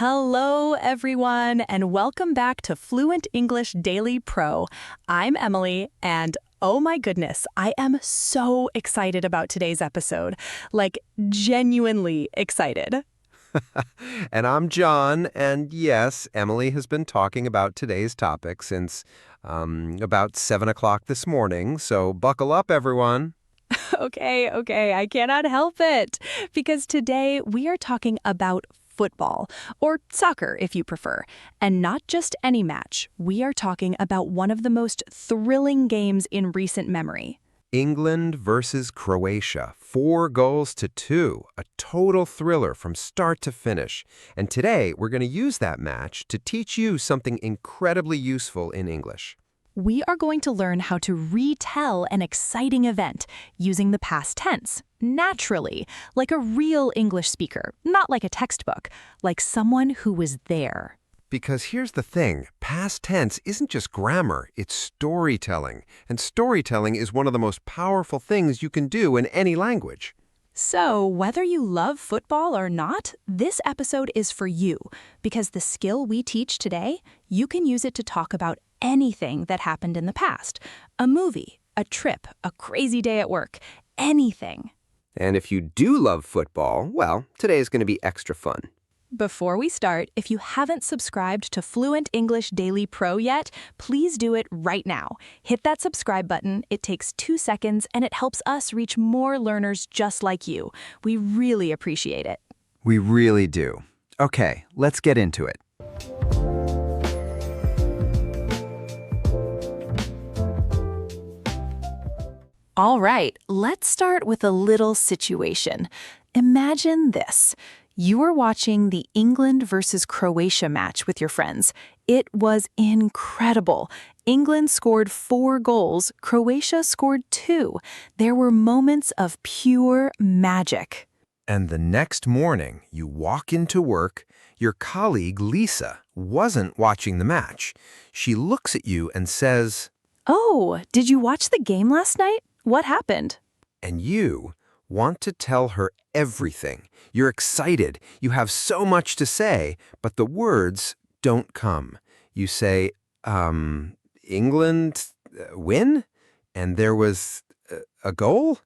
Hello, everyone, and welcome back to Fluent English Daily Pro. I'm Emily, and oh my goodness, I am so excited about today's episode. Like, genuinely excited. And I'm John, and yes, Emily has been talking about today's topic since about 7 o'clock this morning, so buckle up, everyone. Okay, I cannot help it. Because today we are talking about football, or soccer if you prefer. And not just any match. We are talking about one of the most thrilling games in recent memory. England versus Croatia, 4-2, a total thriller from start to finish. And today we're going to use that match to teach you something incredibly useful in English. We are going to learn how to retell an exciting event using the past tense, naturally, like a real English speaker, not like a textbook, like someone who was there. Because here's the thing, past tense isn't just grammar, it's storytelling. And storytelling is one of the most powerful things you can do in any language. So, whether you love football or not, this episode is for you, because the skill we teach today, you can use it to talk about anything that happened in the past. A movie, a trip, a crazy day at work, anything. And if you do love football, well, today is going to be extra fun. Before we start, if you haven't subscribed to Fluent English Daily Pro yet, please do it right now. Hit that subscribe button. It takes 2 seconds, and it helps us reach more learners just like you. We really appreciate it. We really do. Okay, let's get into it. All right, let's start with a little situation. Imagine this. You are watching the England versus Croatia match with your friends. It was incredible. England scored 4 goals, Croatia scored 2. There were moments of pure magic. And the next morning, you walk into work, your colleague Lisa wasn't watching the match. She looks at you and says, "Oh, did you watch the game last night? What happened?" and you want to tell her everything. You're excited. You have so much to say, but the words don't come. You say, England win? And there was a goal?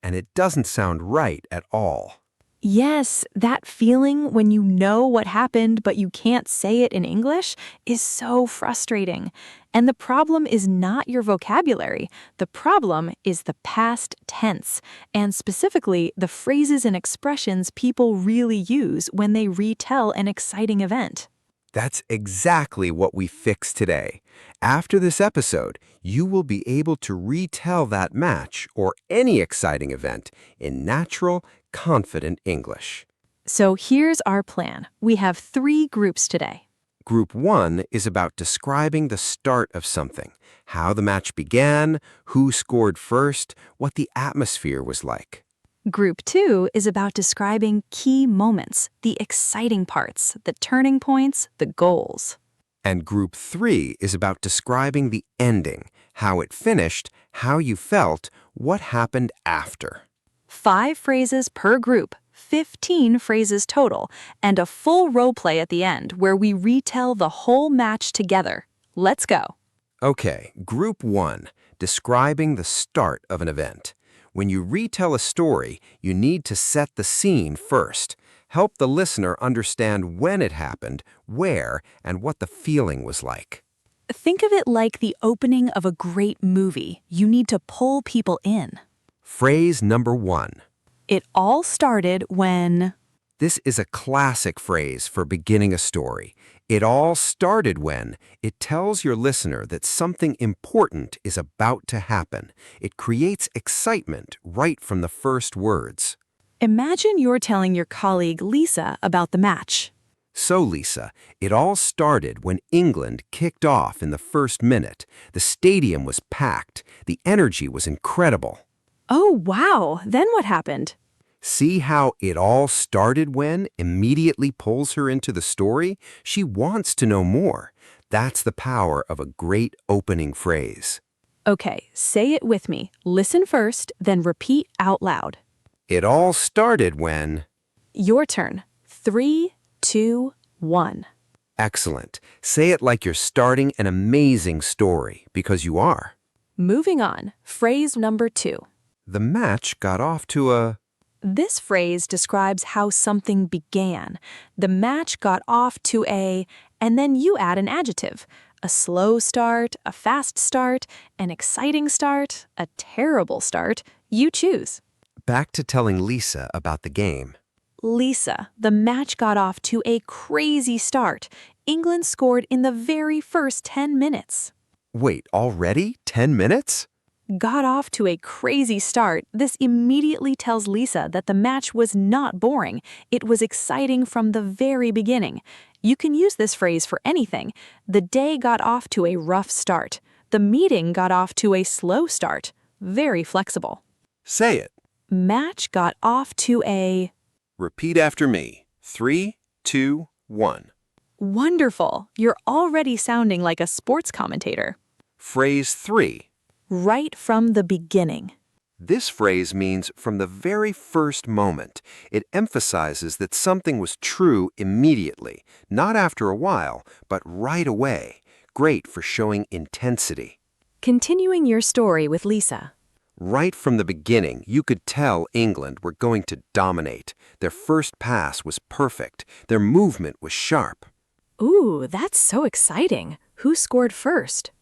And it doesn't sound right at all. Yes, that feeling when you know what happened but you can't say it in English is so frustrating. And the problem is not your vocabulary. The problem is the past tense, and specifically the phrases and expressions people really use when they retell an exciting event. That's exactly what we fix today. After this episode, you will be able to retell that match or any exciting event in natural, confident English. So here's our plan. We have 3 groups today. Group 1 is about describing the start of something, how the match began, who scored first, what the atmosphere was like. Group 2 is about describing key moments, the exciting parts, the turning points, the goals. And Group 3 is about describing the ending, how it finished, how you felt, what happened after. 5 phrases per group, 15 phrases total, and a full role play at the end where we retell the whole match together. Let's go. Okay, Group 1, describing the start of an event. When you retell a story, you need to set the scene first. Help the listener understand when it happened, where, and what the feeling was like. Think of it like the opening of a great movie. You need to pull people in. Phrase number 1. It all started when... This is a classic phrase for beginning a story. It all started when. It tells your listener that something important is about to happen. It creates excitement right from the first words. Imagine you're telling your colleague Lisa about the match. So, Lisa, it all started when England kicked off in the first minute. The stadium was packed. The energy was incredible. Oh, wow. Then what happened? See how it all started when immediately pulls her into the story? She wants to know more. That's the power of a great opening phrase. Okay, say it with me. Listen first, then repeat out loud. It all started when... Your turn. 3, 2, 1. Excellent. Say it like you're starting an amazing story, because you are. Moving on, phrase number 2. The match got off to a... This phrase describes how something began. The match got off to a, and then you add an adjective. A slow start, a fast start, an exciting start, a terrible start. You choose. Back to telling Lisa about the game. Lisa, the match got off to a crazy start. England scored in the very first 10 minutes. Wait, already? 10 minutes? Got off to a crazy start. This immediately tells Lisa that the match was not boring. It was exciting from the very beginning. You can use this phrase for anything. The day got off to a rough start. The meeting got off to a slow start. Very flexible. Say it. Match got off to a... Repeat after me. 3, 2, 1. Wonderful. You're already sounding like a sports commentator. Phrase 3. Right from the beginning. This phrase means from the very first moment. It emphasizes that something was true immediately, not after a while, but right away. Great for showing intensity. Continuing your story with Lisa. Right from the beginning, you could tell England were going to dominate. Their first pass was perfect. Their movement was sharp. Ooh, that's so exciting. Who scored first?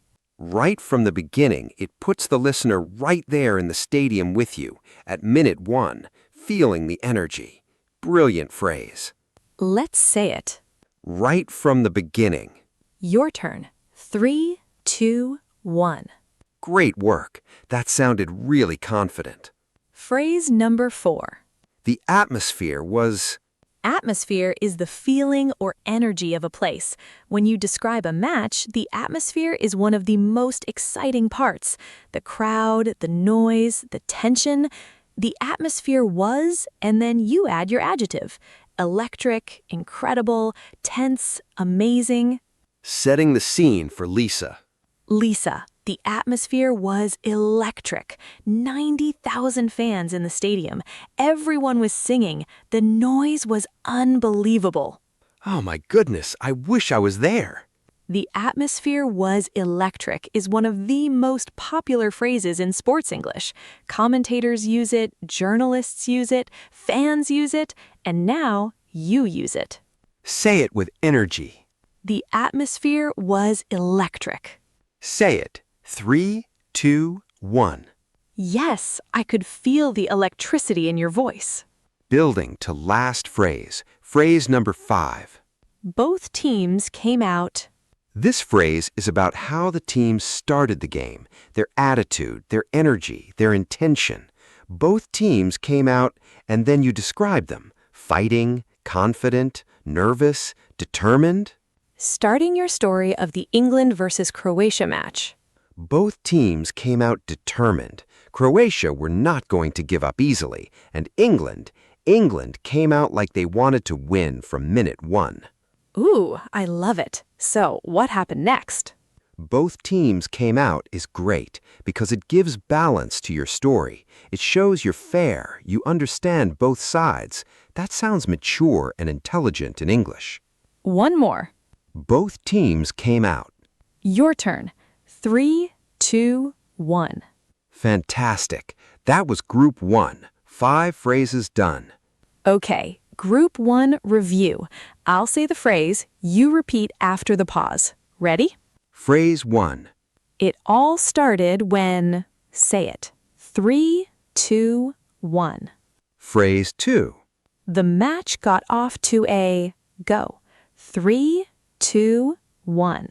Right from the beginning, it puts the listener right there in the stadium with you, at minute 1, feeling the energy. Brilliant phrase. Let's say it. Right from the beginning. Your turn. 3, 2, 1. Great work. That sounded really confident. Phrase number 4. The atmosphere was... Atmosphere is the feeling or energy of a place. When you describe a match, the atmosphere is one of the most exciting parts. The crowd, the noise, the tension. The atmosphere was, and then you add your adjective. Electric, incredible, tense, amazing. Setting the scene for Lisa. Lisa, the atmosphere was electric. 90,000 fans in the stadium. Everyone was singing. The noise was unbelievable. Oh my goodness, I wish I was there. The atmosphere was electric is one of the most popular phrases in sports English. Commentators use it, journalists use it, fans use it, and now you use it. Say it with energy. The atmosphere was electric. Say it. 3, 2, 1. Yes, I could feel the electricity in your voice. Building to last phrase. Phrase number 5. Both teams came out. This phrase is about how the teams started the game, their attitude, their energy, their intention. Both teams came out, and then you describe them. Fighting, confident, nervous, determined. Starting your story of the England versus Croatia match. Both teams came out determined. Croatia were not going to give up easily, and England came out like they wanted to win from minute 1. Ooh, I love it. So, what happened next? Both teams came out is great because it gives balance to your story. It shows you're fair, you understand both sides. That sounds mature and intelligent in English. One more. Both teams came out. Your turn. 3, 2, 1. Fantastic. That was Group 1. 5 phrases done. Okay, Group 1 review. I'll say the phrase, you repeat after the pause. Ready? Phrase 1. It all started when... Say it. 3, 2, 1. Phrase 2. The match got off to a... Go. 3, 2, 1.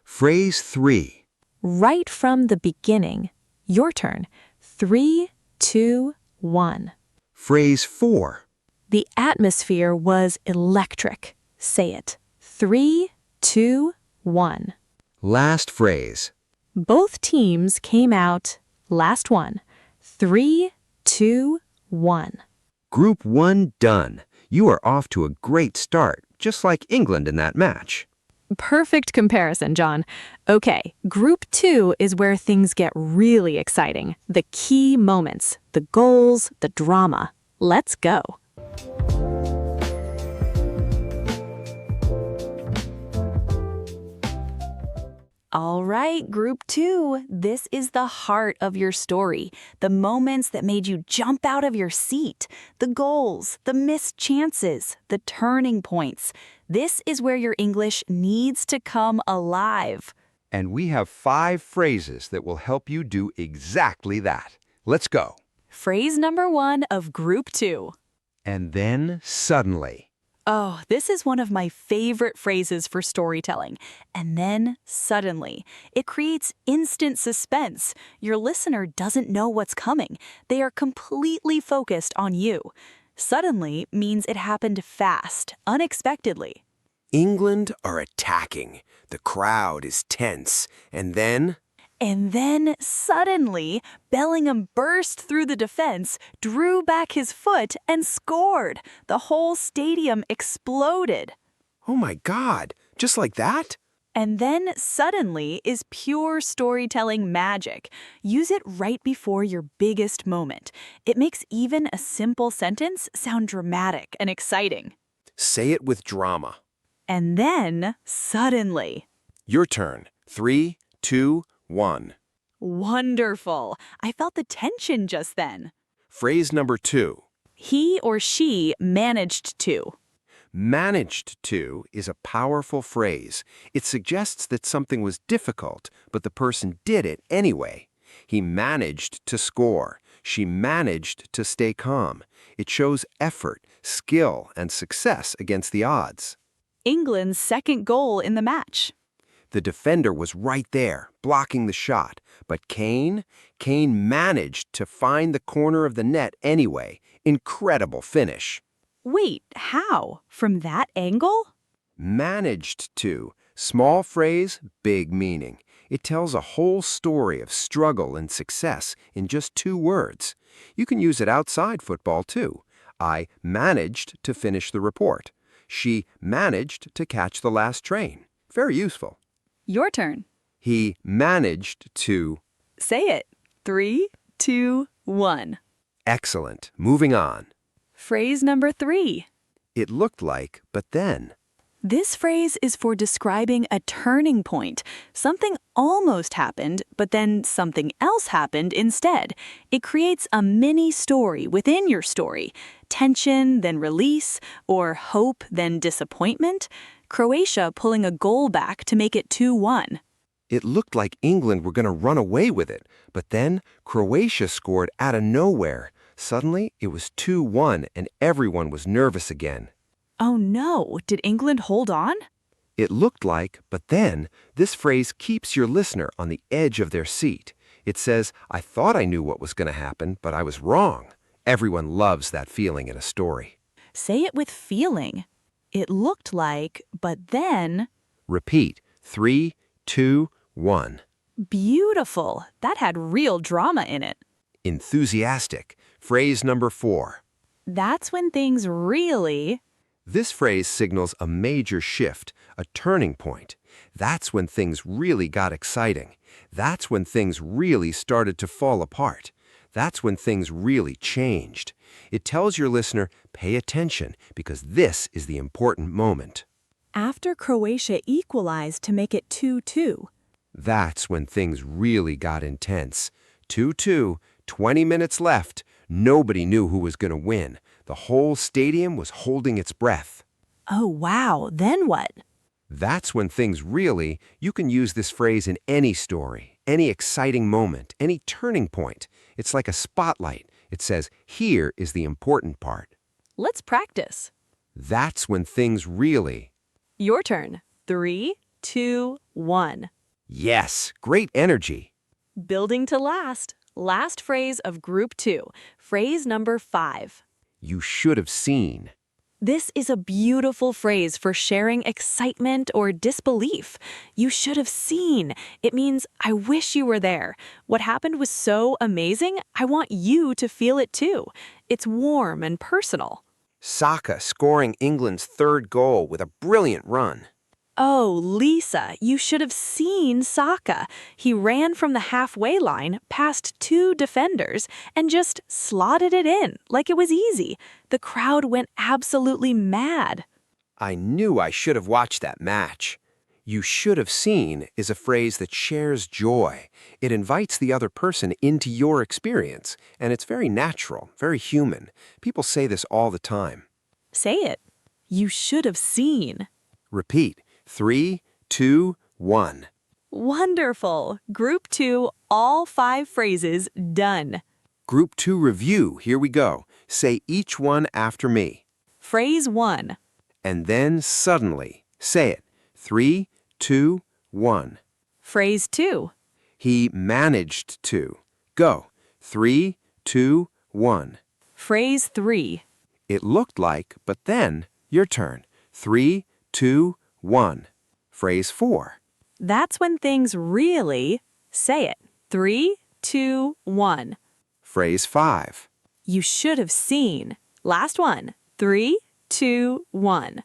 Phrase 3. Right from the beginning. Your turn. 3, 2, 1. Phrase 4. The atmosphere was electric. Say it. 3, 2, 1. Last phrase. Both teams came out. Last one. 3, 2, 1. Group 1 done. You are off to a great start, just like England in that match. Perfect comparison, John. Okay, Group 2 is where things get really exciting. The key moments, the goals, the drama. Let's go. All right, group 2. This is the heart of your story. The moments that made you jump out of your seat. The goals, the missed chances, the turning points. This is where your English needs to come alive. And we have 5 phrases that will help you do exactly that. Let's go. Phrase number 1 of group 2. And then suddenly. Oh, this is one of my favorite phrases for storytelling. And then, suddenly, it creates instant suspense. Your listener doesn't know what's coming. They are completely focused on you. Suddenly means it happened fast, unexpectedly. England are attacking. The crowd is tense. And then Suddenly, Bellingham burst through the defense, drew back his foot, and scored. The whole stadium exploded. oh my God, just like that? And then suddenly is pure storytelling magic. Use it right before your biggest moment. It makes even a simple sentence sound dramatic and exciting. Say it with drama. And then suddenly. Your turn. 3, 2, 1. Wonderful. I felt the tension just then. Phrase number 2. He or she managed to. Managed to is a powerful phrase. It suggests that something was difficult, but the person did it anyway. He managed to score. She managed to stay calm. It shows effort, skill, and success against the odds. England's second goal in the match. The defender was right there, blocking the shot. But Kane managed to find the corner of the net anyway. Incredible finish. Wait, how? From that angle? Managed to. Small phrase, big meaning. It tells a whole story of struggle and success in just 2 words. You can use it outside football too. I managed to finish the report. She managed to catch the last train. Very useful. Your turn. He managed to. Say it. 3, 2, 1. Excellent. Moving on. Phrase number 3. It looked like, but then. This phrase is for describing a turning point. Something almost happened, but then something else happened instead. It creates a mini story within your story. Tension, then release, or hope, then disappointment. Croatia pulling a goal back to make it 2-1. It looked like England were going to run away with it, but then Croatia scored out of nowhere. Suddenly, it was 2-1 and everyone was nervous again. Oh no, did England hold on? It looked like, but then, this phrase keeps your listener on the edge of their seat. It says, I thought I knew what was going to happen, but I was wrong. Everyone loves that feeling in a story. Say it with feeling. It looked like, but then. Repeat. 3, 2, 1. Beautiful. That had real drama in it. Enthusiastic. Phrase number 4. That's when things really. This phrase signals a major shift, a turning point. That's when things really got exciting. That's when things really started to fall apart. That's when things really changed. It tells your listener, pay attention, because this is the important moment. After Croatia equalized to make it 2-2. That's when things really got intense. 2-2, 20 minutes left. Nobody knew who was going to win. The whole stadium was holding its breath. Oh, wow. Then what? That's when things really, you can use this phrase in any story, any exciting moment, any turning point. It's like a spotlight. It says, here is the important part. Let's practice. That's when things really. Your turn. 3, 2, 1. Yes, great energy. Building to last. Last phrase of group 2. Phrase number 5. You should have seen. This is a beautiful phrase for sharing excitement or disbelief. You should have seen. It means, I wish you were there. What happened was so amazing, I want you to feel it too. It's warm and personal. Saka scoring England's 3rd goal with a brilliant run. Oh, Lisa, you should have seen Saka. He ran from the halfway line past 2 defenders and just slotted it in like it was easy. The crowd went absolutely mad. I knew I should have watched that match. You should have seen is a phrase that shares joy. It invites the other person into your experience, and it's very natural, very human. People say this all the time. Say it. You should have seen. Repeat. 3, 2, 1. Wonderful. Group 2, all 5 phrases done. Group 2 review. Here we go. Say each one after me. Phrase 1. And then suddenly, say it. 3, 2, 1. Phrase 2. He managed to. Go. 3, 2, 1. Phrase 3. It looked like, but then, your turn. 3, 2, 1. Phrase 4. That's when things really. Say it. 3, 2, 1. Phrase 5. You should have seen. Last one. 3, 2, 1.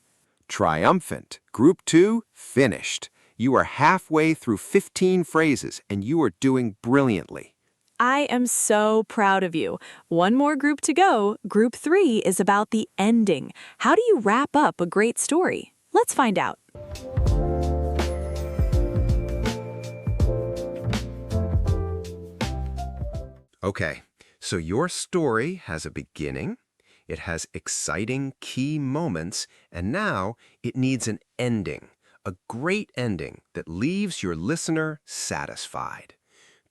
Triumphant. Group 2, finished. You are halfway through 15 phrases, and you are doing brilliantly. I am so proud of you. One more group to go. Group 3 is about the ending. How do you wrap up a great story? Let's find out. Okay, so your story has a beginning, it has exciting key moments, and now it needs an ending, a great ending that leaves your listener satisfied.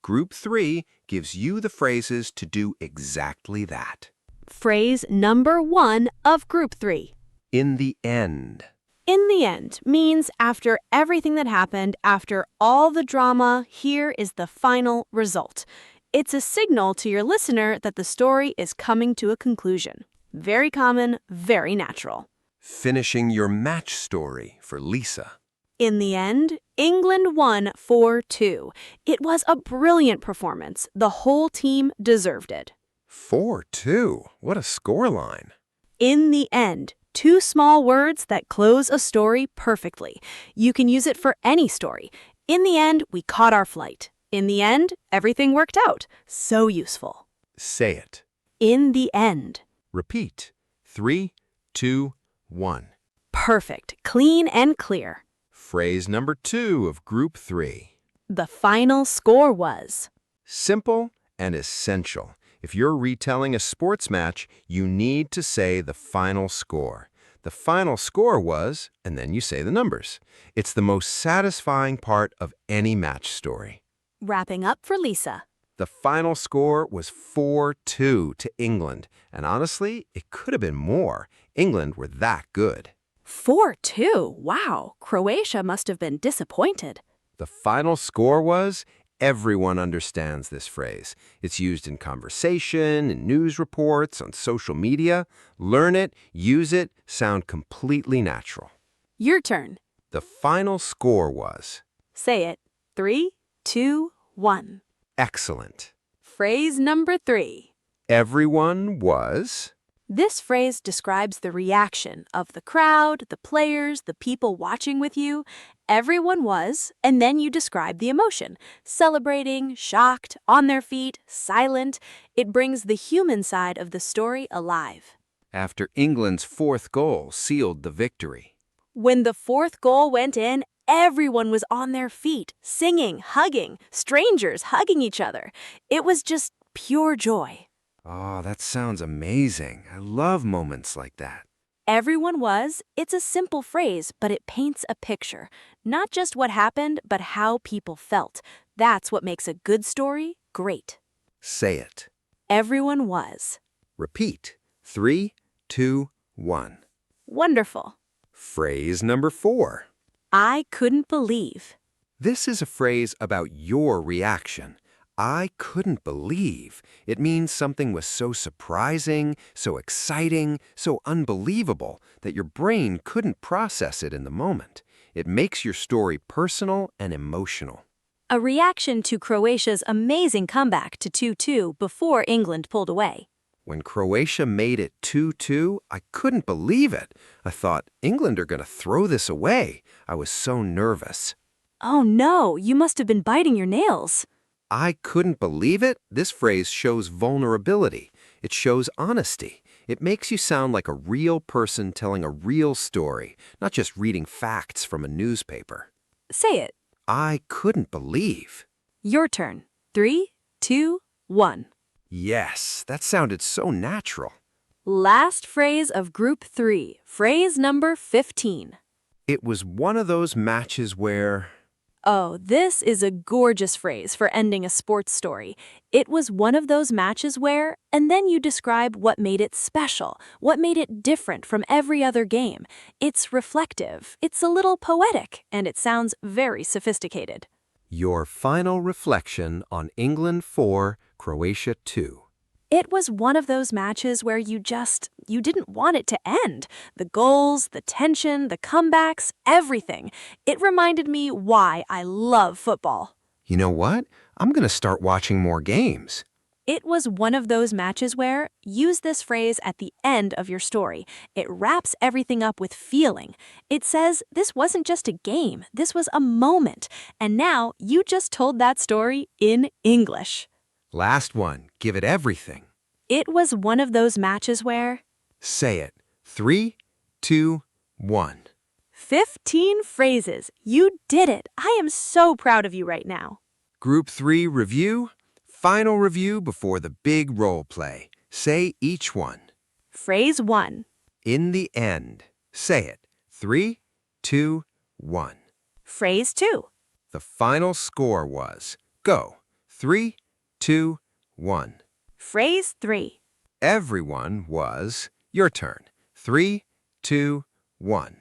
Group 3 gives you the phrases to do exactly that. Phrase number 1 of Group 3. In the end. In the end means after everything that happened, after all the drama, here is the final result. It's a signal to your listener that the story is coming to a conclusion. Very common, very natural. Finishing your match story for Lisa. In the end, England won 4-2. It was a brilliant performance. The whole team deserved it. 4-2. What a scoreline. In the end, 2 small words that close a story perfectly. You can use it for any story. In the end, we caught our flight. In the end, everything worked out. So useful. Say it. In the end. Repeat. 3, 2, 1. Perfect. Clean and clear. Phrase number 2 of Group 3. The final score was. Simple and essential. If you're retelling a sports match, you need to say the final score. The final score was, and then you say the numbers. It's the most satisfying part of any match story. Wrapping up for Lisa. The final score was 4-2 to England, and honestly, it could have been more. England were that good. 4-2. Wow. Croatia must have been disappointed. The final score was, everyone understands this phrase. It's used in conversation, in news reports, on social media. Learn it, use it, sound completely natural. Your turn. The final score was. Say it. 3, 2, 1. Excellent. Phrase number 3. Everyone was. This phrase describes the reaction of the crowd, the players, the people watching with you. Everyone was, and then you describe the emotion. Celebrating, shocked, on their feet, silent. It brings the human side of the story alive. After England's 4th goal sealed the victory. When the 4th goal went in, everyone was on their feet, singing, hugging, strangers hugging each other. It was just pure joy. Oh, that sounds amazing. I love moments like that. Everyone was. It's a simple phrase, but it paints a picture. Not just what happened, but how people felt. That's what makes a good story great. Say it. Everyone was. Repeat. 3, 2, 1. Wonderful. Phrase number 4. I couldn't believe. This is a phrase about your reaction. I couldn't believe. It means something was so surprising, so exciting, so unbelievable that your brain couldn't process it in the moment. It makes your story personal and emotional. A reaction to Croatia's amazing comeback to 2-2 before England pulled away. When Croatia made it 2-2, I couldn't believe it. I thought, England are going to throw this away. I was so nervous. Oh no, you must have been biting your nails. I couldn't believe it? This phrase shows vulnerability. It shows honesty. It makes you sound like a real person telling a real story, not just reading facts from a newspaper. Say it. I couldn't believe. Your turn. 3, 2, 1. Yes, that sounded so natural. Last phrase of Group 3, phrase number 15. It was one of those matches where... Oh, this is a gorgeous phrase for ending a sports story. It was one of those matches where, and then you describe what made it special, what made it different from every other game. It's reflective, it's a little poetic, and it sounds very sophisticated. Your final reflection on England 4, Croatia 2. It was one of those matches where you didn't want it to end. The goals, the tension, the comebacks, everything. It reminded me why I love football. You know what? I'm going to start watching more games. It was one of those matches where use this phrase at the end of your story. It wraps everything up with feeling. It says this wasn't just a game, this was a moment. And now you just told that story in English. Last one. Give it everything. It was one of those matches where... Say it. 3, 2, 1. 15 phrases. You did it. I am so proud of you right now. Group 3 review. Final review before the big role play. Say each one. Phrase 1. In the end. Say it. 3, 2, 1. Phrase 2. The final score was... Go. 3, 2, 1. Phrase 3. Everyone was... Your turn. 3, 2, 1.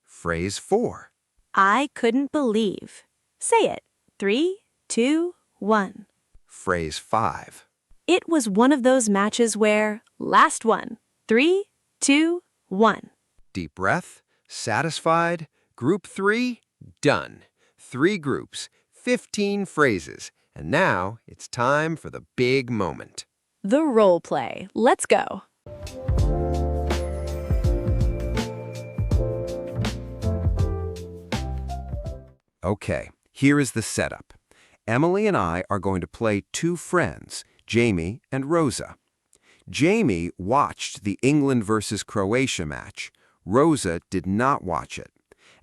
Phrase 4. I couldn't believe. Say it. 3, 2, 1. Phrase 5. It was one of those matches where... Last one. 3, 2, 1. Deep breath. Satisfied. Group 3. Done. 3 groups. 15 phrases. And now it's time for the big moment. The role play. Let's go. Okay, here is the setup. Emily and I are going to play 2 friends, Jamie and Rosa. Jamie watched the England versus Croatia match. Rosa did not watch it.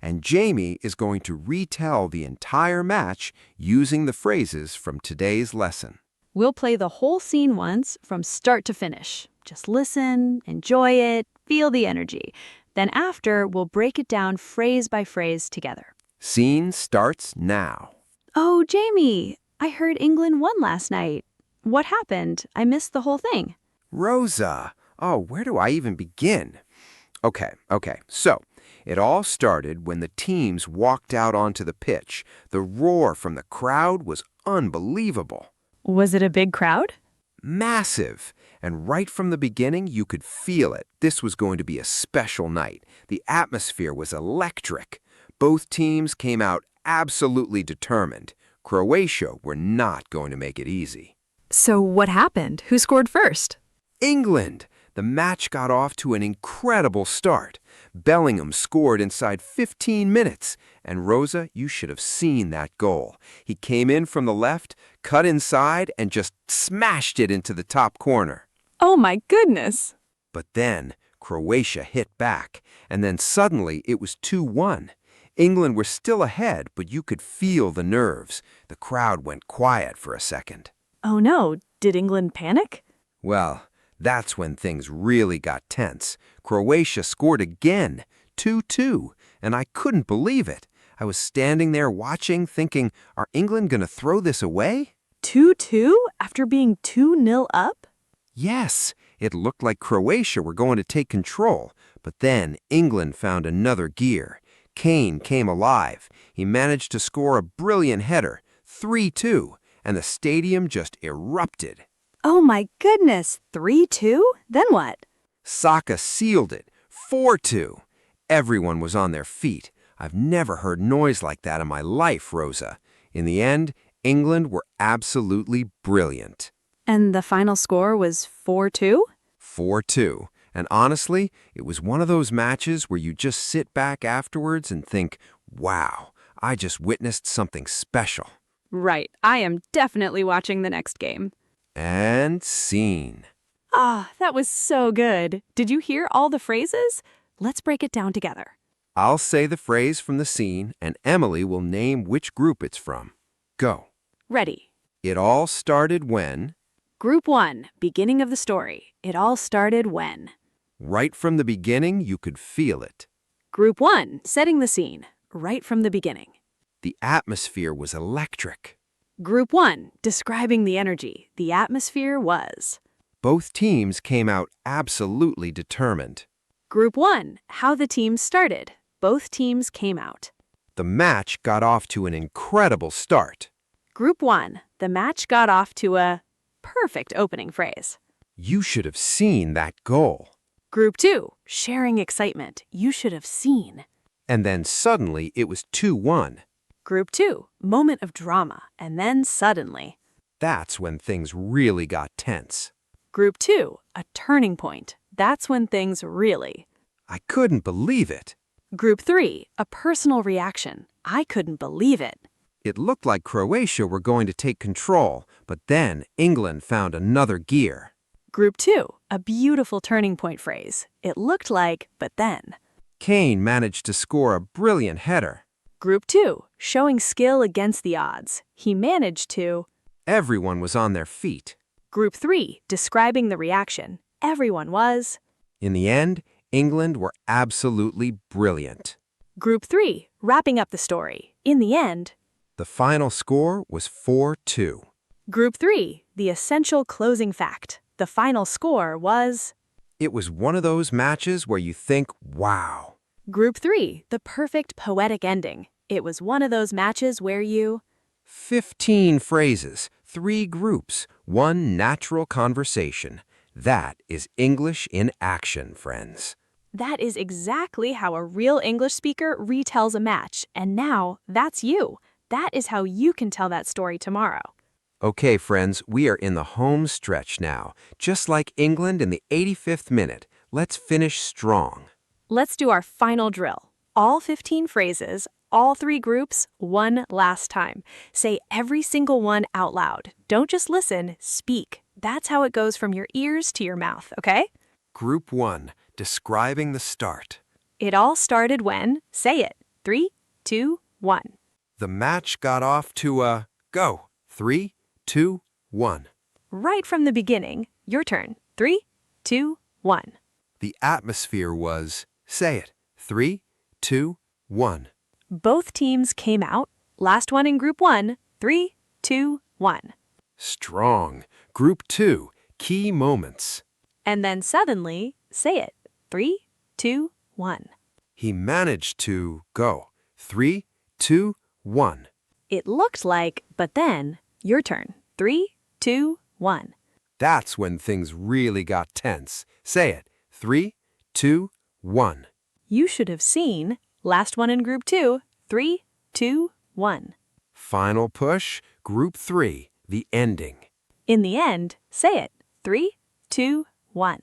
And Jamie is going to retell the entire match using the phrases from today's lesson. We'll play the whole scene once from start to finish. Just listen, enjoy it, feel the energy. Then after, we'll break it down phrase by phrase together. Scene starts now. Oh, Jamie, I heard England won last night. What happened? I missed the whole thing. Rosa, oh, where do I even begin? Okay, so it all started when the teams walked out onto the pitch. The roar from the crowd was unbelievable. Was it a big crowd? Massive. And right from the beginning, you could feel it. This was going to be a special night. The atmosphere was electric. Both teams came out absolutely determined. Croatia were not going to make it easy. So what happened? Who scored first? England! The match got off to an incredible start. Bellingham scored inside 15 minutes. And Rosa, you should have seen that goal. He came in from the left, cut inside, and just smashed it into the top corner. Oh my goodness! But then Croatia hit back, and then suddenly it was 2-1. England were still ahead, but you could feel the nerves. The crowd went quiet for a second. Oh no, did England panic? Well, that's when things really got tense. Croatia scored again, 2-2, and I couldn't believe it. I was standing there watching, thinking, are England going to throw this away? 2-2 after being 2-0 up? Yes, it looked like Croatia were going to take control, but then England found another gear. Kane came alive. He managed to score a brilliant header, 3-2, and the stadium just erupted. Oh my goodness, 3-2? Then what? Saka sealed it, 4-2. Everyone was on their feet. I've never heard noise like that in my life, Rosa. In the end, England were absolutely brilliant. And the final score was 4-2? 4-2. And honestly, it was one of those matches where you just sit back afterwards and think, wow, I just witnessed something special. Right, I am definitely watching the next game. And scene. Ah, that was so good. Did you hear all the phrases? Let's break it down together. I'll say the phrase from the scene, and Emily will name which group it's from. Go. Ready. It all started when... Group 1, beginning of the story. It all started when. Right from the beginning, you could feel it. Group 1, setting the scene. Right from the beginning. The atmosphere was electric. Group 1, describing the energy. The atmosphere was. Both teams came out absolutely determined. Group 1, how the teams started. Both teams came out. The match got off to an incredible start. Group 1, the match got off to a perfect opening phrase. You should have seen that goal. Group 2, sharing excitement. You should have seen. And then suddenly it was 2-1. Group 2, moment of drama, and then suddenly. That's when things really got tense. Group 2, a turning point. That's when things really. I couldn't believe it. Group 3, a personal reaction. I couldn't believe it. It looked like Croatia were going to take control, but then England found another gear. Group 2, a beautiful turning point phrase. It looked like, but then. Kane managed to score a brilliant header. Group 2, showing skill against the odds. He managed to. Everyone was on their feet. Group 3, describing the reaction. Everyone was. In the end, England were absolutely brilliant. Group 3, wrapping up the story. In the end. The final score was 4-2. Group 3, the essential closing fact. The final score was. It was one of those matches where you think, wow. Group 3, the perfect poetic ending. It was one of those matches where you. 15 phrases, 3 groups, 1 natural conversation. That is English in action, friends. That is exactly how a real English speaker retells a match. And now, that's you. That is how you can tell that story tomorrow. Okay, friends, we are in the home stretch now. Just like England in the 85th minute. Let's finish strong. Let's do our final drill. All 15 phrases, all 3 groups, one last time. Say every single one out loud. Don't just listen, speak. That's how it goes from your ears to your mouth, okay? Group 1, describing the start. It all started when, say it. 3, 2, 1. The match got off to a go. 3, 2, 1. Right from the beginning, your turn. 3, 2, 1. The atmosphere was, say it. 3, 2, 1. Both teams came out. Last one in group 1. 3, 2, 1. Strong. Group 2, key moments. And then suddenly, say it. 3, 2, 1. He managed to go. 3, 2, 1. It looked like, but then, your turn. 3, 2, 1. That's when things really got tense. Say it. 3, 2, 1. You should have seen. Last one in group 2. 3, 2, 1. Final push. Group 3, the ending. In the end, say it. 3, 2, 1.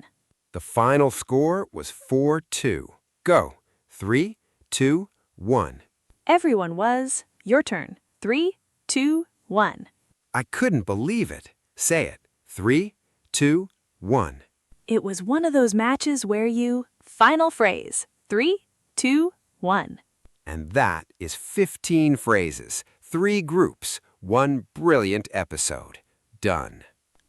The final score was 4-2. Go. 3, 2, 1. Everyone was. Your turn. 3, 2, 1. I couldn't believe it. Say it. 3, 2, 1. It was one of those matches where you. Final phrase. 3, 2, 1. And that is 15 phrases, 3 groups, 1 brilliant episode. Done.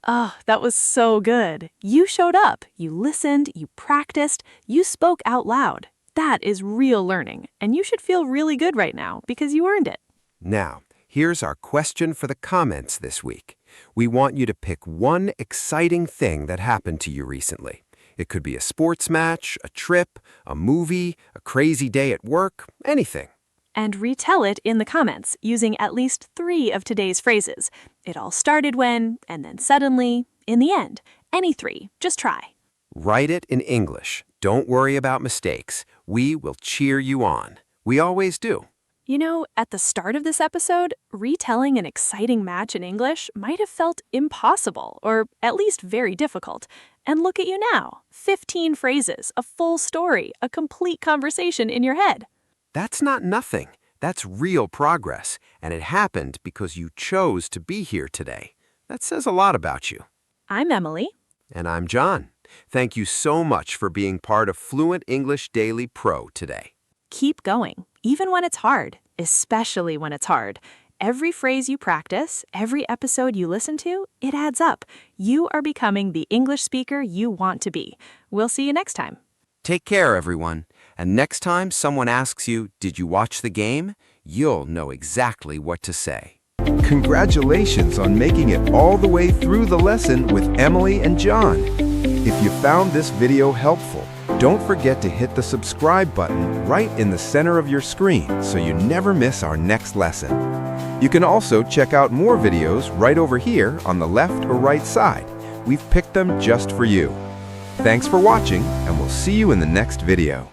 Oh, that was so good. You showed up. You listened. You practiced. You spoke out loud. That is real learning. And you should feel really good right now because you earned it. Now, here's our question for the comments this week. We want you to pick one exciting thing that happened to you recently. It could be a sports match, a trip, a movie, a crazy day at work, anything. And retell it in the comments using at least 3 of today's phrases. It all started when, and then suddenly, in the end. Any 3. Just try. Write it in English. Don't worry about mistakes. We will cheer you on. We always do. You know, at the start of this episode, retelling an exciting match in English might have felt impossible, or at least very difficult. And look at you now. 15 phrases, a full story, a complete conversation in your head. That's not nothing. That's real progress, and it happened because you chose to be here today. That says a lot about you. I'm Emily. And I'm John. Thank you so much for being part of Fluent English Daily Pro today. Keep going, even when it's hard, especially when it's hard. Every phrase you practice, every episode you listen to, it adds up. You are becoming the English speaker you want to be. We'll see you next time. Take care, everyone. And next time someone asks you, "Did you watch the game?" you'll know exactly what to say. Congratulations on making it all the way through the lesson with Emily and John. If you found this video helpful, don't forget to hit the subscribe button right in the center of your screen so you never miss our next lesson. You can also check out more videos right over here on the left or right side. We've picked them just for you. Thanks for watching, and we'll see you in the next video.